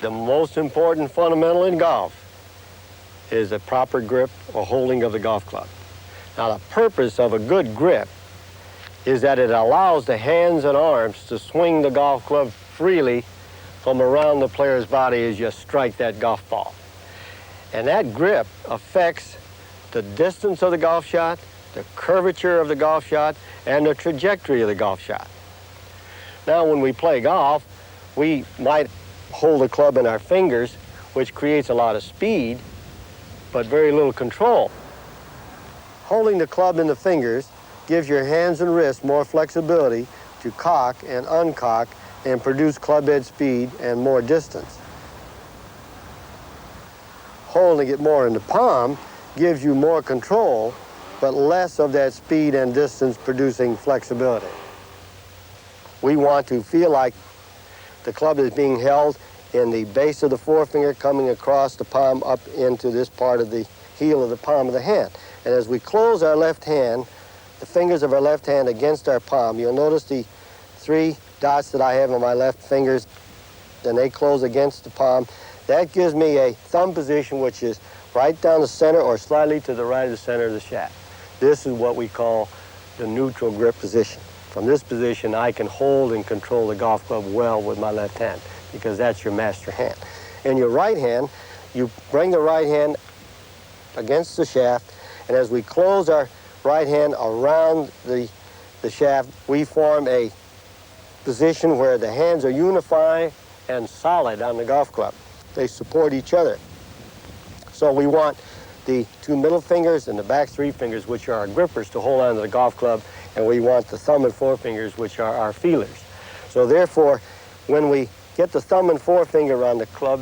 The most important fundamental in golf is the proper grip or holding of the golf club. Now, the purpose of a good grip is that it allows the hands and arms to swing the golf club freely from around the player's body as you strike that golf ball. And that grip affects the distance of the golf shot, the curvature of the golf shot, and the trajectory of the golf shot. Now, when we play golf, we might hold the club in our fingers, which creates a lot of speed, but very little control. Holding the club in the fingers gives your hands and wrists more flexibility to cock and uncock and produce club head speed and more distance. Holding it more in the palm gives you more control, but less of that speed and distance producing flexibility. We want to feel like the club is being held in the base of the forefinger coming across the palm up into this part of the heel of the palm of the hand. And as we close our left hand, the fingers of our left hand against our palm, you'll notice the 3 dots that I have on my left fingers, and they close against the palm. That gives me a thumb position which is right down the center or slightly to the right of the center of the shaft. This is what we call the neutral grip position. From this position, I can hold and control the golf club well with my left hand because that's your master hand. In your right hand, you bring the right hand against the shaft, and as we close our right hand around the shaft, we form a position where the hands are unified and solid on the golf club. They support each other. So we want the 2 middle fingers and the back 3 fingers, which are our grippers, to hold onto the golf club, and we want the thumb and forefingers, which are our feelers. So therefore, when we get the thumb and forefinger on the club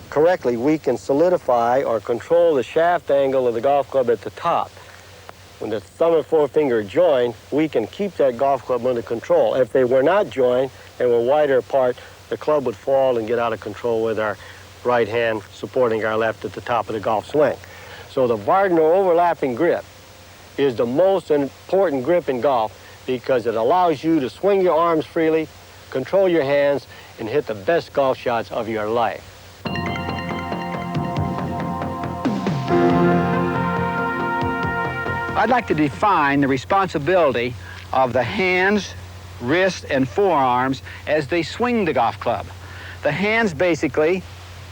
correctly, we can solidify or control the shaft angle of the golf club at the top. When the thumb and forefinger are joined, we can keep that golf club under control. If they were not joined and were wider apart, the club would fall and get out of control with our right hand supporting our left at the top of the golf swing. So the Vardner overlapping grip is the most important grip in golf because it allows you to swing your arms freely, control your hands, and hit the best golf shots of your life. I'd like to define the responsibility of the hands, wrists, and forearms as they swing the golf club. The hands basically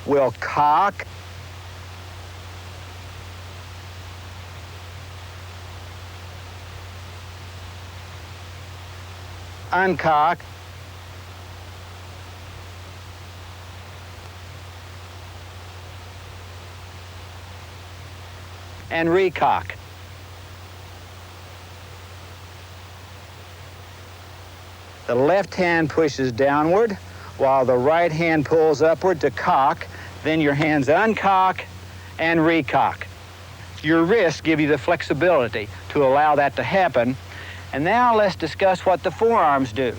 will cock, uncock, and recock. The left hand pushes downward while the right hand pulls upward to cock. Then your hands uncock and recock. Your wrists give you the flexibility to allow that to happen. And now let's discuss what the forearms do.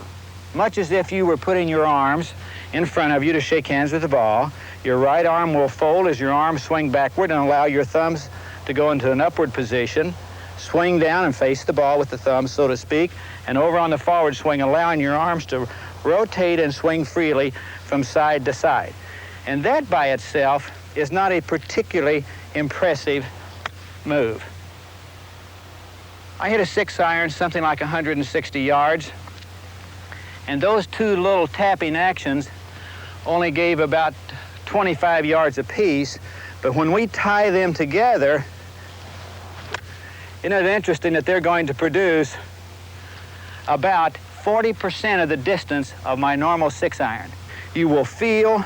Much as if you were putting your arms in front of you to shake hands with the ball, your right arm will fold as your arms swing backward and allow your thumbs to go into an upward position, swing down and face the ball with the thumbs, so to speak, and over on the forward swing, allowing your arms to rotate and swing freely from side to side. And that by itself is not a particularly impressive move. I hit a 6-iron, something like 160 yards, and those 2 little tapping actions only gave about 25 yards apiece, but when we tie them together, isn't it interesting that they're going to produce about 40% of the distance of my normal 6-iron. You will feel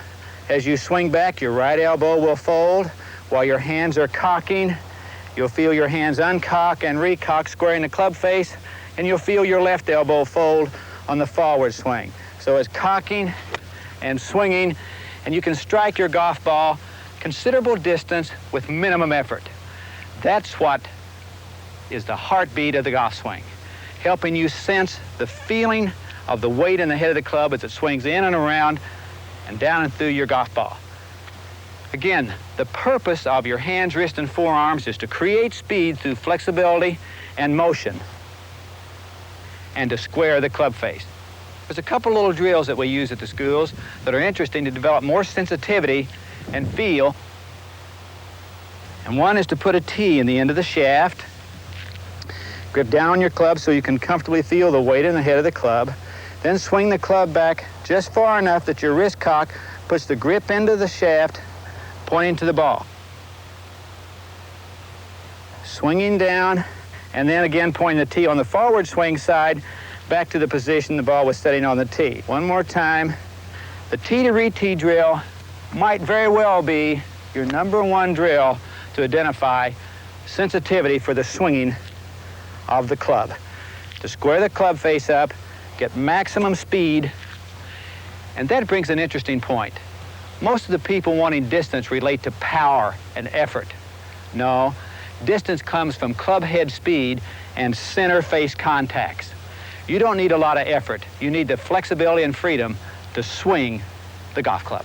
as you swing back, your right elbow will fold while your hands are cocking. You'll feel your hands uncock and recock, squaring the club face, and you'll feel your left elbow fold on the forward swing. So it's cocking and swinging, and you can strike your golf ball considerable distance with minimum effort. That's what is the heartbeat of the golf swing, helping you sense the feeling of the weight in the head of the club as it swings in and around and down and through your golf ball. Again, the purpose of your hands, wrists, and forearms is to create speed through flexibility and motion and to square the club face. There's a couple little drills that we use at the schools that are interesting to develop more sensitivity and feel. And one is to put a T in the end of the shaft. Grip down on your club so you can comfortably feel the weight in the head of the club. Then swing the club back just far enough that your wrist cock puts the grip into the shaft, pointing to the ball. Swinging down, and then again pointing the T on the forward swing side back to the position the ball was setting on the tee. One more time. The tee to re-tee drill might very well be your #1 drill to identify sensitivity for the swinging of the club. To square the club face up, get maximum speed, and that brings an interesting point. Most of the people wanting distance relate to power and effort. No, distance comes from club head speed and center face contacts. You don't need a lot of effort. You need the flexibility and freedom to swing the golf club.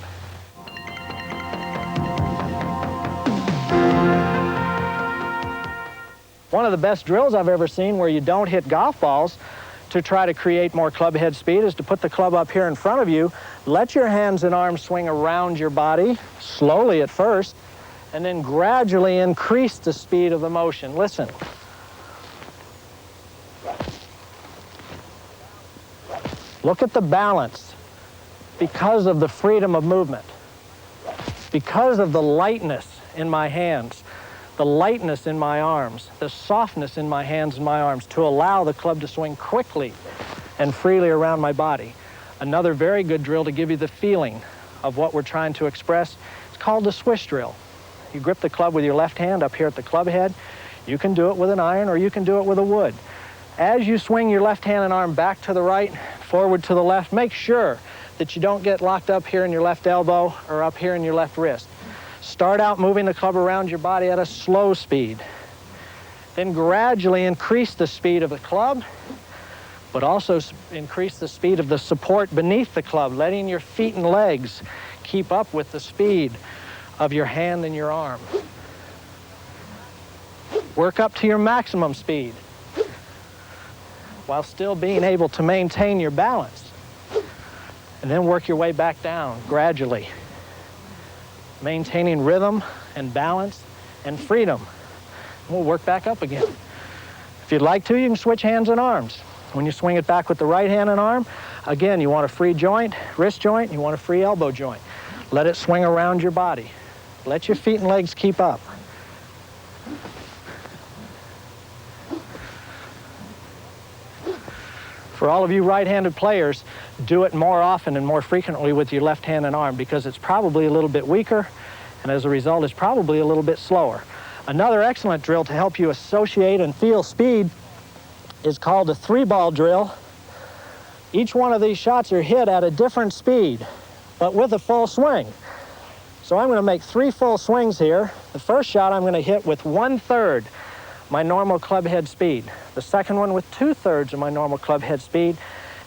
One of the best drills I've ever seen where you don't hit golf balls to try to create more club head speed is to put the club up here in front of you, let your hands and arms swing around your body, slowly at first, and then gradually increase the speed of the motion. Listen. Look at the balance because of the freedom of movement, because of the lightness in my hands, the lightness in my arms, the softness in my hands and my arms to allow the club to swing quickly and freely around my body. Another very good drill to give you the feeling of what we're trying to express is called the swish drill. You grip the club with your left hand up here at the club head. You can do it with an iron or you can do it with a wood. As you swing your left hand and arm back to the right, forward to the left, make sure that you don't get locked up here in your left elbow or up here in your left wrist. Start out moving the club around your body at a slow speed. Then gradually increase the speed of the club, but also increase the speed of the support beneath the club, letting your feet and legs keep up with the speed of your hand and your arm. Work up to your maximum speed while still being able to maintain your balance. And then work your way back down gradually, maintaining rhythm and balance and freedom. We'll work back up again. If you'd like to, you can switch hands and arms. When you swing it back with the right hand and arm, again, you want a free joint, wrist joint, you want a free elbow joint. Let it swing around your body. Let your feet and legs keep up. For all of you right-handed players, do it more often and more frequently with your left hand and arm because it's probably a little bit weaker, and as a result, it's probably a little bit slower. Another excellent drill to help you associate and feel speed is called a 3-ball drill. Each one of these shots are hit at a different speed, but with a full swing. So I'm going to make 3 full swings here. The first shot I'm going to hit with 1/3 my normal club head speed. The second one with 2/3 of my normal club head speed.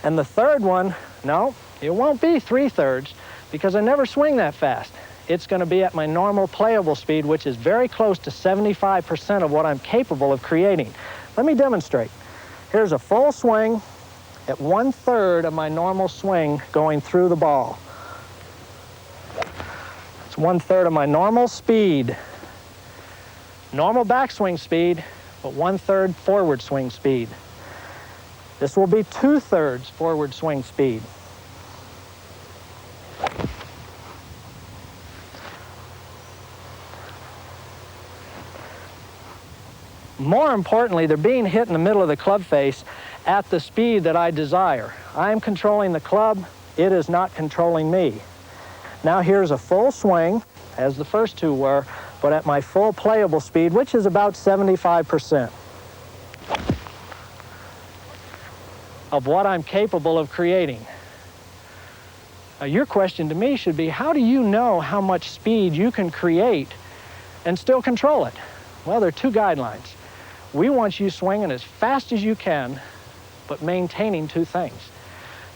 And the third one, no, it won't be 3/3 because I never swing that fast. It's going to be at my normal playable speed, which is very close to 75% of what I'm capable of creating. Let me demonstrate. Here's a full swing at 1/3 of my normal swing going through the ball. It's 1/3 of my normal speed. Normal backswing speed, but 1/3 forward swing speed. This will be 2/3 forward swing speed. More importantly, they're being hit in the middle of the club face at the speed that I desire. I'm controlling the club, it is not controlling me. Now here's a full swing, as the first two were, but at my full playable speed, which is about 75% of what I'm capable of creating. Now, your question to me should be, how do you know how much speed you can create and still control it? Well, there are 2 guidelines. We want you swinging as fast as you can, but maintaining 2 things: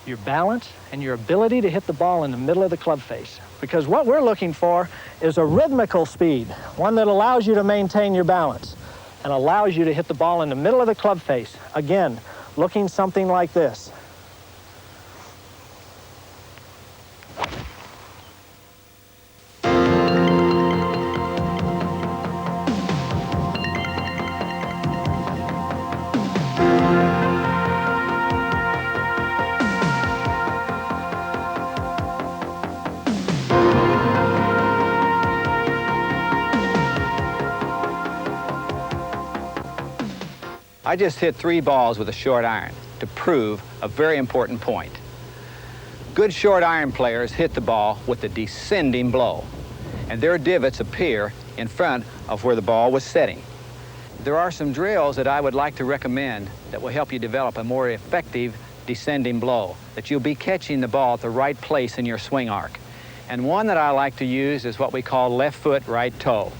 your balance and your ability to hit the ball in the middle of the club face. Because what we're looking for is a rhythmical speed, one that allows you to maintain your balance and allows you to hit the ball in the middle of the club face. Again, looking something like this. I just hit 3 balls with a short iron to prove a very important point. Good short iron players hit the ball with a descending blow, and their divots appear in front of where the ball was setting. There are some drills that I would like to recommend that will help you develop a more effective descending blow, that you'll be catching the ball at the right place in your swing arc. And one that I like to use is what we call left foot, right toe.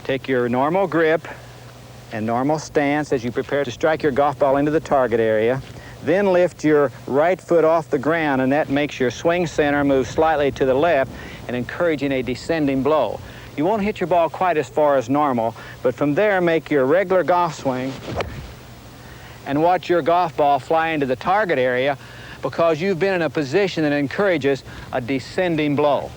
Take your normal grip and normal stance as you prepare to strike your golf ball into the target area. Then lift your right foot off the ground, and that makes your swing center move slightly to the left and encouraging a descending blow. You won't hit your ball quite as far as normal, but from there make your regular golf swing and watch your golf ball fly into the target area because you've been in a position that encourages a descending blow.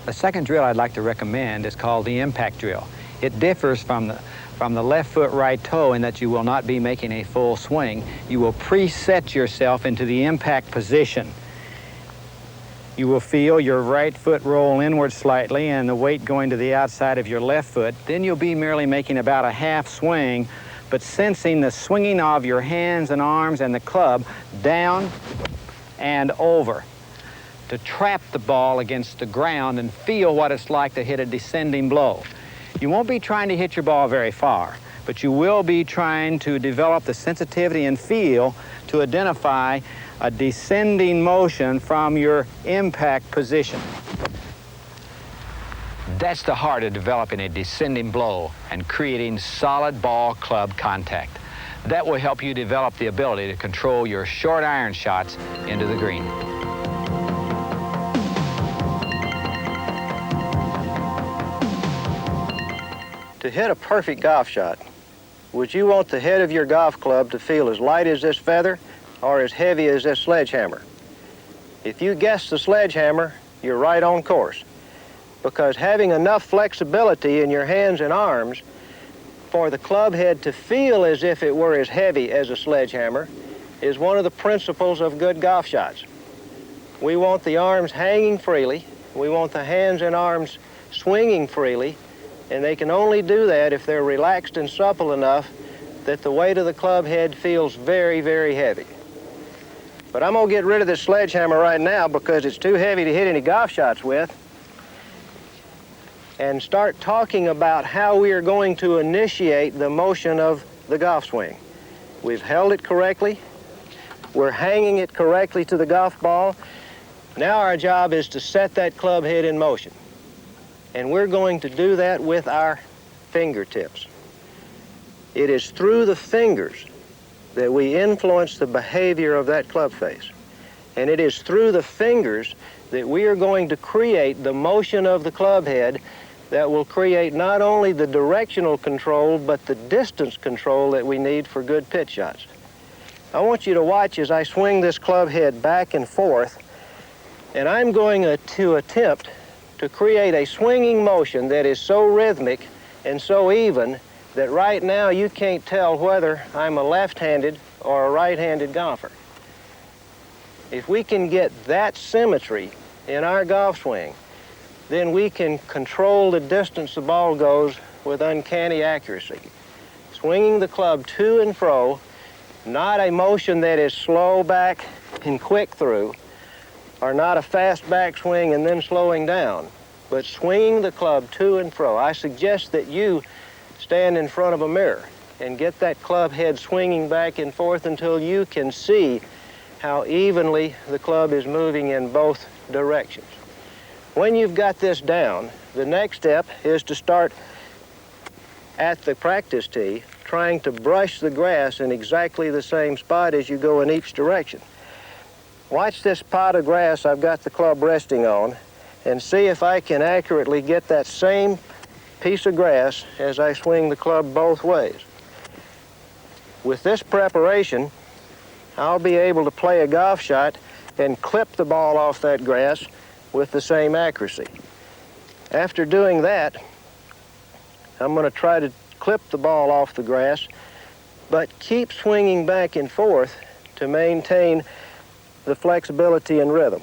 The second drill I'd like to recommend is called the impact drill. It differs from the left foot, right toe in that you will not be making a full swing. You will preset yourself into the impact position. You will feel your right foot roll inward slightly and the weight going to the outside of your left foot. Then you'll be merely making about a half swing, but sensing the swinging of your hands and arms and the club down and over to trap the ball against the ground and feel what it's like to hit a descending blow. You won't be trying to hit your ball very far, but you will be trying to develop the sensitivity and feel to identify a descending motion from your impact position. That's the heart of developing a descending blow and creating solid ball-club contact. That will help you develop the ability to control your short iron shots into the green. To hit a perfect golf shot, would you want the head of your golf club to feel as light as this feather or as heavy as this sledgehammer? If you guess the sledgehammer, you're right on course, because having enough flexibility in your hands and arms for the club head to feel as if it were as heavy as a sledgehammer is one of the principles of good golf shots. We want the arms hanging freely, we want the hands and arms swinging freely, and they can only do that if they're relaxed and supple enough that the weight of the club head feels very, very heavy. But I'm gonna get rid of this sledgehammer right now because it's too heavy to hit any golf shots with, and start talking about how we are going to initiate the motion of the golf swing. We've held it correctly, we're hanging it correctly to the golf ball. Now our job is to set that club head in motion. And we're going to do that with our fingertips. It is through the fingers that we influence the behavior of that club face. And it is through the fingers that we are going to create the motion of the club head that will create not only the directional control, but the distance control that we need for good pitch shots. I want you to watch as I swing this club head back and forth, and I'm going to attempt to create a swinging motion that is so rhythmic and so even that right now you can't tell whether I'm a left-handed or a right-handed golfer. If we can get that symmetry in our golf swing, then we can control the distance the ball goes with uncanny accuracy. Swinging the club to and fro, not a motion that is slow back and quick through, or not a fast backswing and then slowing down, but swinging the club to and fro. I suggest that you stand in front of a mirror and get that club head swinging back and forth until you can see how evenly the club is moving in both directions. When you've got this down, the next step is to start at the practice tee trying to brush the grass in exactly the same spot as you go in each direction. Watch this pot of grass I've got the club resting on and see if I can accurately get that same piece of grass as I swing the club both ways. With this preparation, I'll be able to play a golf shot and clip the ball off that grass with the same accuracy. After doing that, I'm going to try to clip the ball off the grass, but keep swinging back and forth to maintain the flexibility and rhythm.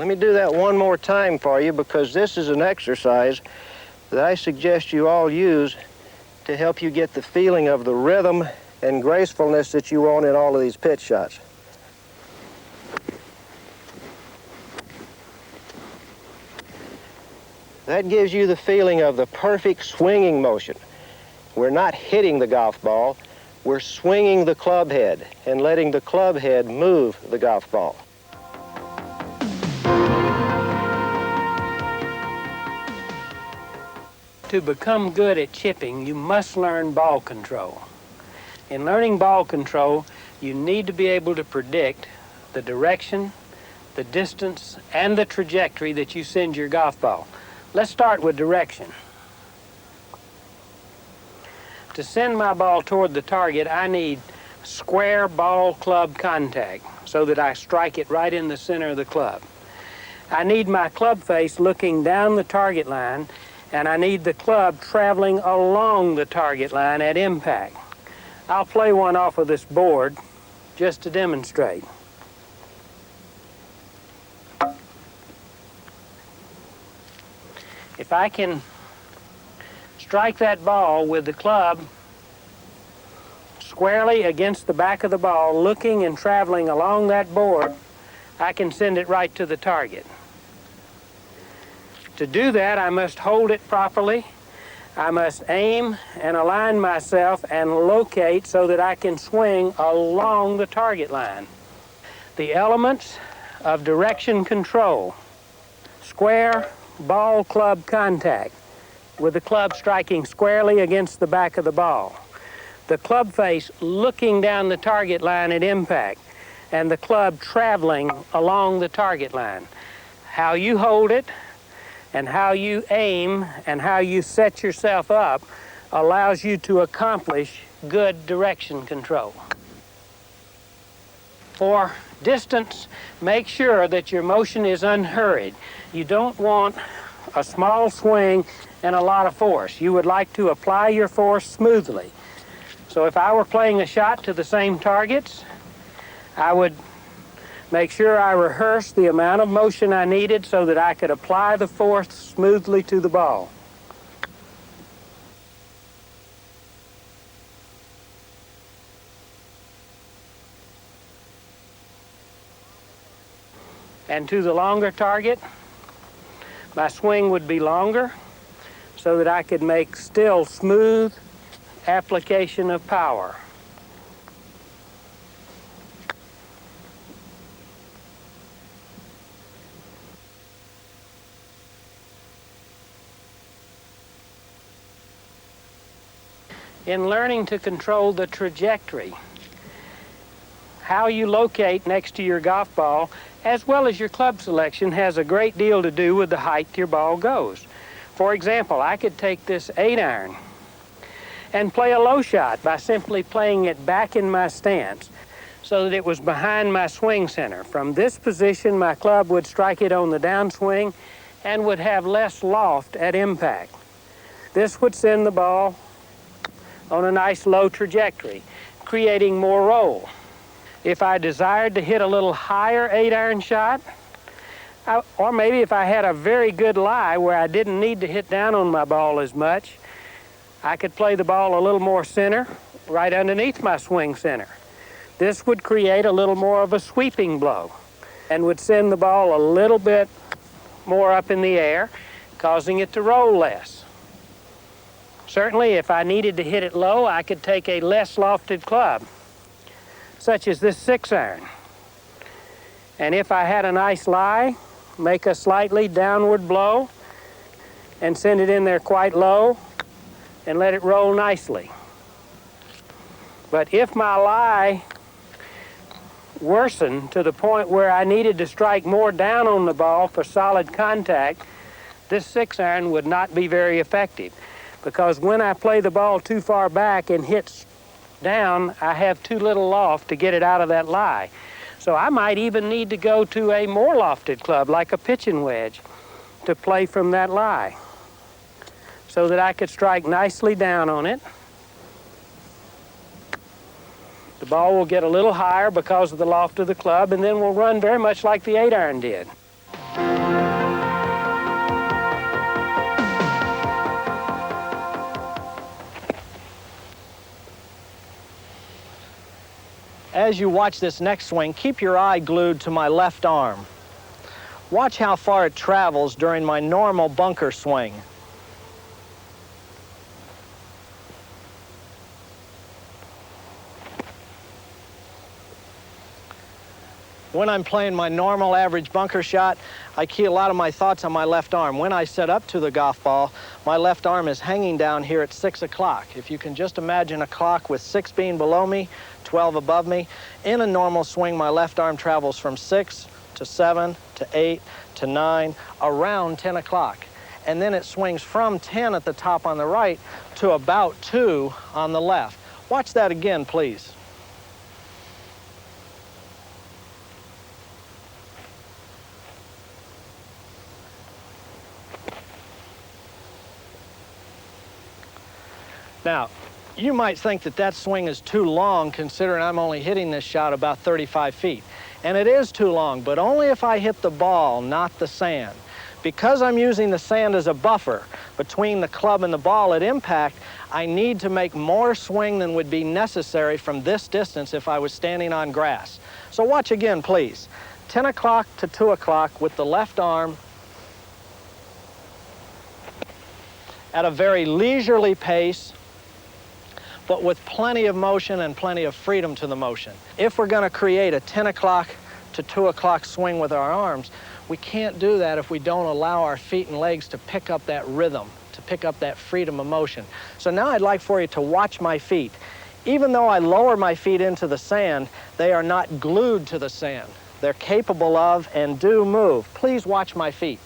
Let me do that one more time for you, because this is an exercise that I suggest you all use to help you get the feeling of the rhythm and gracefulness that you want in all of these pitch shots. That gives you the feeling of the perfect swinging motion. We're not hitting the golf ball, we're swinging the club head and letting the club head move the golf ball. To become good at chipping, you must learn ball control. In learning ball control, you need to be able to predict the direction, the distance, and the trajectory that you send your golf ball. Let's start with direction. To send my ball toward the target, I need square ball-club contact so that I strike it right in the center of the club. I need my club face looking down the target line, and I need the club traveling along the target line at impact. I'll play one off of this board just to demonstrate. If I can strike that ball with the club squarely against the back of the ball, looking and traveling along that board, I can send it right to the target. To do that, I must hold it properly. I must aim and align myself and locate so that I can swing along the target line. The elements of direction control: square ball club contact with the club striking squarely against the back of the ball, the club face looking down the target line at impact, and the club traveling along the target line. How you hold it and how you aim and how you set yourself up allows you to accomplish good direction control. For distance, make sure that your motion is unhurried. You don't want a small swing and a lot of force. You would like to apply your force smoothly. So if I were playing a shot to the same targets, I would make sure I rehearsed the amount of motion I needed so that I could apply the force smoothly to the ball. And to the longer target, my swing would be longer so that I could make still smooth application of power. In learning to control the trajectory, how you locate next to your golf ball, as well as your club selection, has a great deal to do with the height your ball goes. For example, I could take this 8-iron and play a low shot by simply playing it back in my stance so that it was behind my swing center. From this position, my club would strike it on the downswing and would have less loft at impact. This would send the ball on a nice low trajectory, creating more roll. If I desired to hit a little higher 8-iron shot, or maybe if I had a very good lie where I didn't need to hit down on my ball as much, I could play the ball a little more center, right underneath my swing center. This would create a little more of a sweeping blow and would send the ball a little bit more up in the air, causing it to roll less. Certainly, if I needed to hit it low, I could take a less lofted club, such as this 6-iron. And if I had a nice lie, make a slightly downward blow and send it in there quite low and let it roll nicely. But if my lie worsened to the point where I needed to strike more down on the ball for solid contact, this 6-iron would not be very effective, because when I play the ball too far back and hits down, I have too little loft to get it out of that lie. So I might even need to go to a more lofted club, like a pitching wedge, to play from that lie, so that I could strike nicely down on it. The ball will get a little higher because of the loft of the club, and then will run very much like the 8-iron did. As you watch this next swing, keep your eye glued to my left arm. Watch how far it travels during my normal bunker swing. When I'm playing my normal average bunker shot, I key a lot of my thoughts on my left arm. When I set up to the golf ball, my left arm is hanging down here at 6 o'clock. If you can just imagine a clock with 6 being below me, 12 above me, in a normal swing, my left arm travels from 6 to 7 to 8 to 9, around 10 o'clock. And then it swings from 10 at the top on the right to about 2 on the left. Watch that again, please. Now, you might think that that swing is too long considering I'm only hitting this shot about 35 feet. And it is too long, but only if I hit the ball, not the sand. Because I'm using the sand as a buffer between the club and the ball at impact, I need to make more swing than would be necessary from this distance if I was standing on grass. So watch again, please. 10 o'clock to 2 o'clock with the left arm at a very leisurely pace, but with plenty of motion and plenty of freedom to the motion. If we're going to create a 10 o'clock to 2 o'clock swing with our arms, we can't do that if we don't allow our feet and legs to pick up that rhythm, to pick up that freedom of motion. So now I'd like for you to watch my feet. Even though I lower my feet into the sand, they are not glued to the sand. They're capable of and do move. Please watch my feet.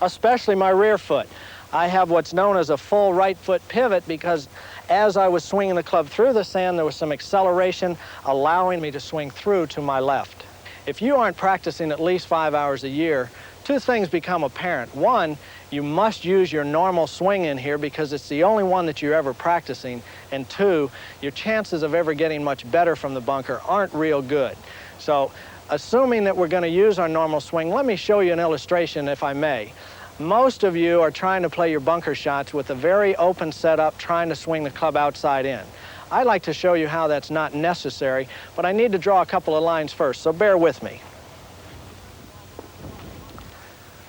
Especially my rear foot. I have what's known as a full right foot pivot because as I was swinging the club through the sand, there was some acceleration allowing me to swing through to my left. If you aren't practicing at least 5 hours a year, two things become apparent. One, you must use your normal swing in here because it's the only one that you're ever practicing. And two, your chances of ever getting much better from the bunker aren't real good. So, assuming that we're going to use our normal swing, let me show you an illustration, if I may. Most of you are trying to play your bunker shots with a very open setup, trying to swing the club outside in. I'd like to show you how that's not necessary, but I need to draw a couple of lines first, so bear with me.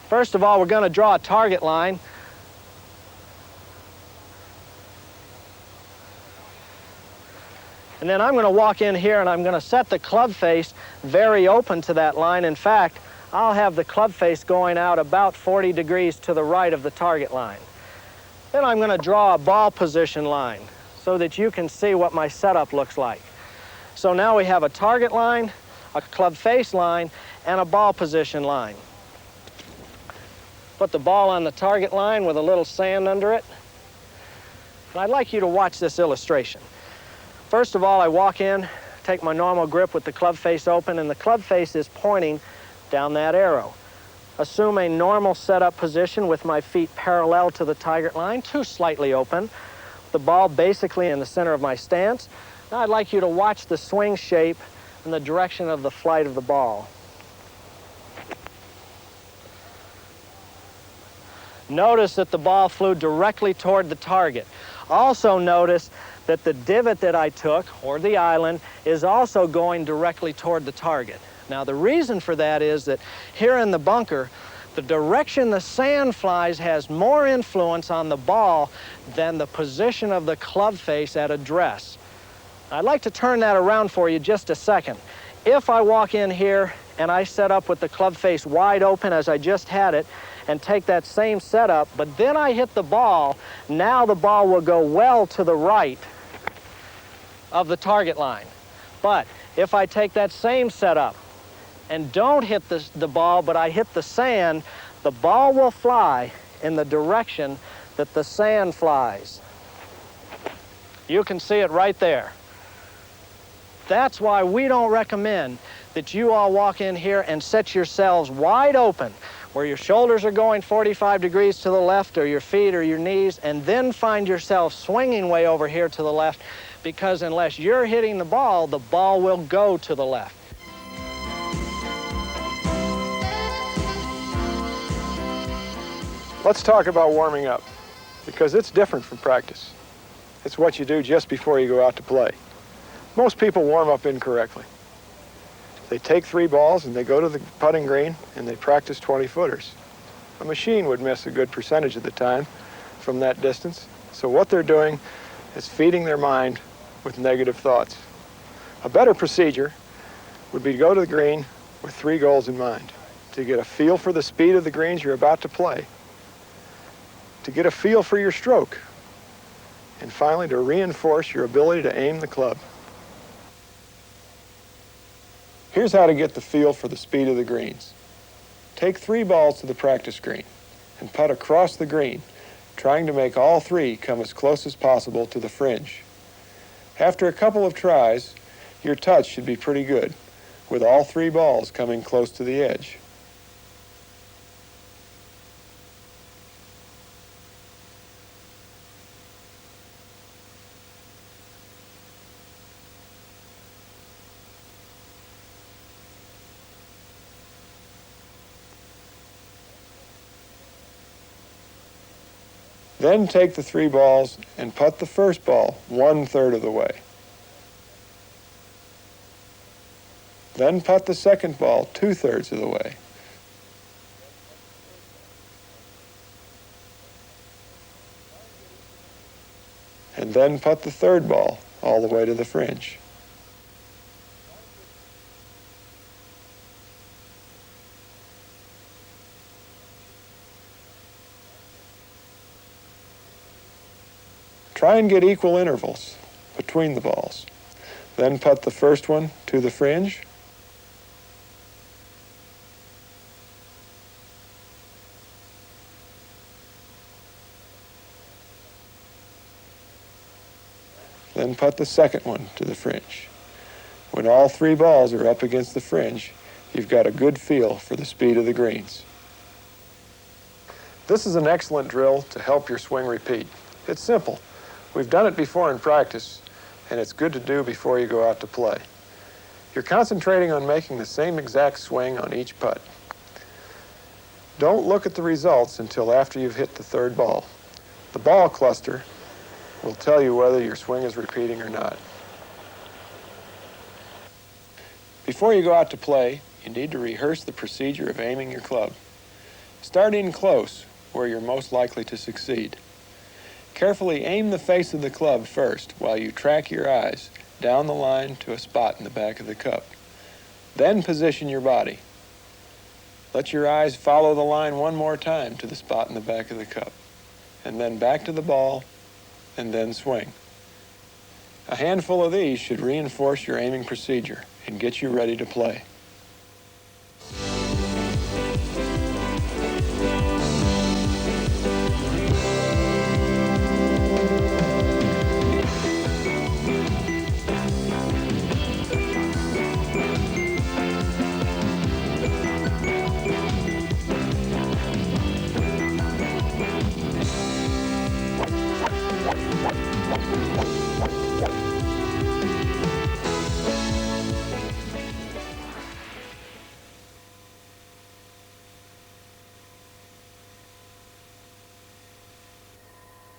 First of all, we're going to draw a target line. And then I'm going to walk in here and I'm going to set the club face very open to that line. In fact, I'll have the club face going out about 40 degrees to the right of the target line. Then I'm going to draw a ball position line so that you can see what my setup looks like. So now we have a target line, a club face line, and a ball position line. Put the ball on the target line with a little sand under it. And I'd like you to watch this illustration. First of all, I walk in, take my normal grip with the club face open, and the club face is pointing down that arrow. Assume a normal setup position with my feet parallel to the target line, too slightly open. The ball basically in the center of my stance. Now I'd like you to watch the swing shape and the direction of the flight of the ball. Notice that the ball flew directly toward the target. Also notice that the divot that I took, or the island, is also going directly toward the target. Now the reason for that is that here in the bunker, the direction the sand flies has more influence on the ball than the position of the club face at address. I'd like to turn that around for you just a second. If I walk in here and I set up with the club face wide open as I just had it, and take that same setup, but then I hit the ball, now the ball will go well to the right of the target line. But if I take that same setup and don't hit the ball, but I hit the sand, the ball will fly in the direction that the sand flies. You can see it right there. That's why we don't recommend that you all walk in here and set yourselves wide open, where your shoulders are going 45 degrees to the left, or your feet or your knees, and then find yourself swinging way over here to the left, because unless you're hitting the ball will go to the left. Let's talk about warming up, because it's different from practice. It's what you do just before you go out to play. Most people warm up incorrectly. They take 3 balls and they go to the putting green and they practice 20-footers. A machine would miss a good percentage of the time from that distance. So what they're doing is feeding their mind with negative thoughts. A better procedure would be to go to the green with 3 goals in mind. To get a feel for the speed of the greens you're about to play. To get a feel for your stroke. And finally, to reinforce your ability to aim the club. Here's how to get the feel for the speed of the greens. Take 3 balls to the practice green and putt across the green, trying to make all 3 come as close as possible to the fringe. After a couple of tries, your touch should be pretty good, with all 3 balls coming close to the edge. Then take the 3 balls and putt the first ball 1/3 of the way. Then putt the second ball 2/3 of the way. And then putt the third ball all the way to the fringe. Try and get equal intervals between the balls. Then putt the first one to the fringe. Then putt the second one to the fringe. When all 3 balls are up against the fringe, you've got a good feel for the speed of the greens. This is an excellent drill to help your swing repeat. It's simple. We've done it before in practice, and it's good to do before you go out to play. You're concentrating on making the same exact swing on each putt. Don't look at the results until after you've hit the 3rd ball. The ball cluster will tell you whether your swing is repeating or not. Before you go out to play, you need to rehearse the procedure of aiming your club. Start in close, where you're most likely to succeed. Carefully aim the face of the club first while you track your eyes down the line to a spot in the back of the cup. Then position your body. Let your eyes follow the line one more time to the spot in the back of the cup, and then back to the ball, and then swing. A handful of these should reinforce your aiming procedure and get you ready to play.